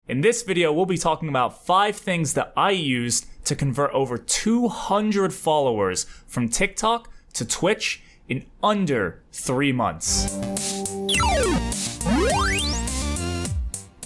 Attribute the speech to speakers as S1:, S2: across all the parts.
S1: In this video, we'll be talking about 5 things that I used to convert over 200 followers from TikTok to Twitch in under 3 months.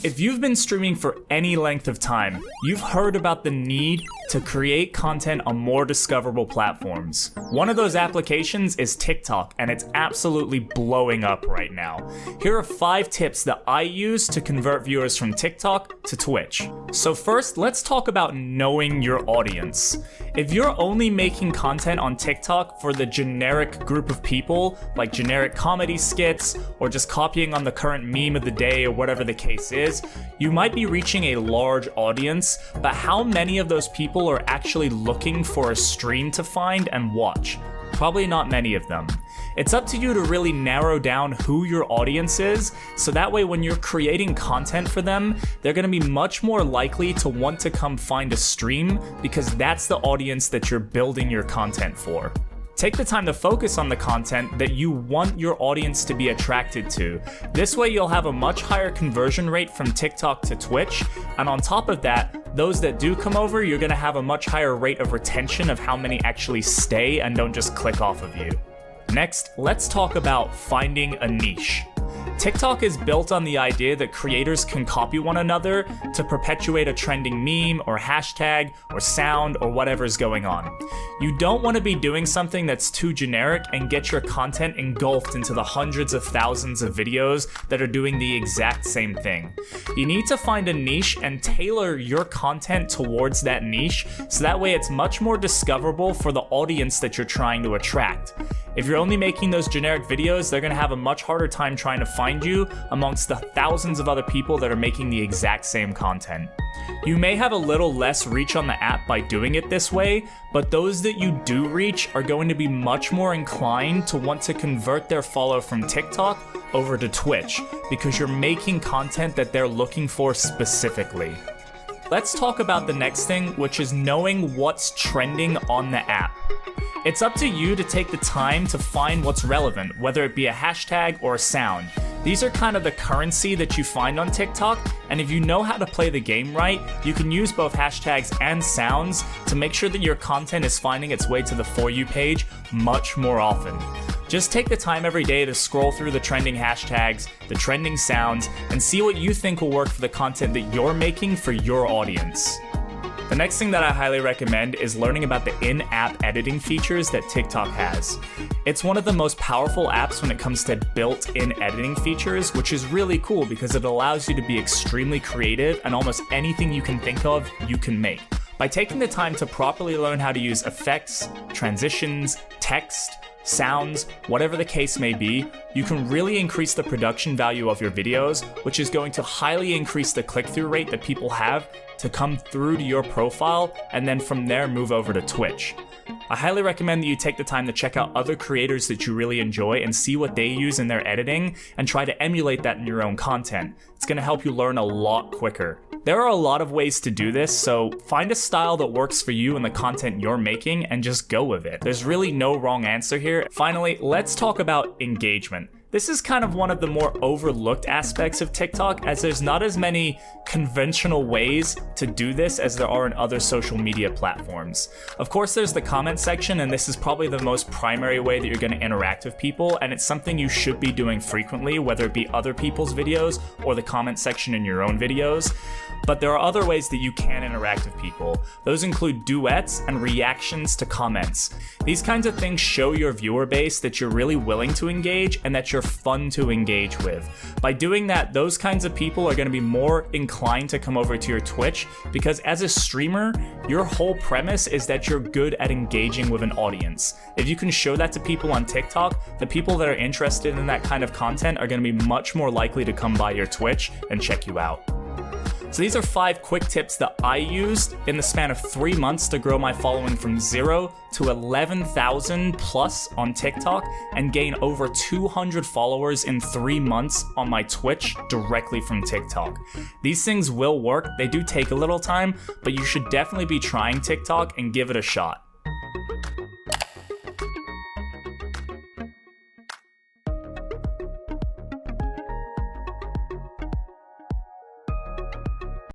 S1: If you've been streaming for any length of time, you've heard about the need to create content on more discoverable platforms. One of those applications is TikTok, and it's absolutely blowing up right now. Here are 5 tips that I use to convert viewers from TikTok to Twitch. So first, let's talk about knowing your audience. If you're only making content on TikTok for the generic group of people, like generic comedy skits, or just copying on the current meme of the day or whatever the case is, you might be reaching a large audience, but how many of those people are actually looking for a stream to find and watch? Probably not many of them. It's up to you to really narrow down who your audience is, so that way when you're creating content for them, they're gonna be much more likely to want to come find a stream because that's the audience that you're building your content for. Take the time to focus on the content that you want your audience to be attracted to. This way you'll have a much higher conversion rate from TikTok to Twitch, and on top of that, those that do come over, you're gonna have a much higher rate of retention of how many actually stay and don't just click off of you. Next, let's talk about finding a niche. TikTok is built on the idea that creators can copy one another to perpetuate a trending meme or hashtag or sound or whatever's going on. You don't want to be doing something that's too generic and get your content engulfed into the hundreds of thousands of videos that are doing the exact same thing. You need to find a niche and tailor your content towards that niche so that way it's much more discoverable for the audience that you're trying to attract. If you're only making those generic videos, they're gonna have a much harder time trying to find you amongst the thousands of other people that are making the exact same content. You may have a little less reach on the app by doing it this way, but those that you do reach are going to be much more inclined to want to convert their follow from TikTok over to Twitch because you're making content that they're looking for specifically. Let's talk about the next thing, which is knowing what's trending on the app. It's up to you to take the time to find what's relevant, whether it be a hashtag or a sound. These are kind of the currency that you find on TikTok, and if you know how to play the game right, you can use both hashtags and sounds to make sure that your content is finding its way to the For You page much more often. Just take the time every day to scroll through the trending hashtags, the trending sounds, and see what you think will work for the content that you're making for your audience. The next thing that I highly recommend is learning about the in-app editing features that TikTok has. It's one of the most powerful apps when it comes to built-in editing features, which is really cool because it allows you to be extremely creative and almost anything you can think of, you can make. By taking the time to properly learn how to use effects, transitions, text, sounds, whatever the case may be, you can really increase the production value of your videos, which is going to highly increase the click-through rate that people have to come through to your profile and then from there move over to Twitch. I highly recommend that you take the time to check out other creators that you really enjoy and see what they use in their editing and try to emulate that in your own content. It's going to help you learn a lot quicker. There are a lot of ways to do this, so find a style that works for you and the content you're making and just go with it. There's really no wrong answer here. Finally, let's talk about engagement. This is kind of one of the more overlooked aspects of TikTok, as there's not as many conventional ways to do this as there are in other social media platforms. Of course, there's the comment section, and this is probably the most primary way that you're going to interact with people, and it's something you should be doing frequently, whether it be other people's videos or the comment section in your own videos. But there are other ways that you can interact with people. Those include duets and reactions to comments. These kinds of things show your viewer base that you're really willing to engage and that you're fun to engage with. By doing that, those kinds of people are going to be more inclined to come over to your Twitch because as a streamer, your whole premise is that you're good at engaging with an audience. If you can show that to people on TikTok, the people that are interested in that kind of content are going to be much more likely to come by your Twitch and check you out. So these are 5 quick tips that I used in the span of 3 months to grow my following from 0 to 11,000 plus on TikTok and gain over 200 followers in 3 months on my Twitch directly from TikTok. These things will work. They do take a little time, but you should definitely be trying TikTok and give it a shot.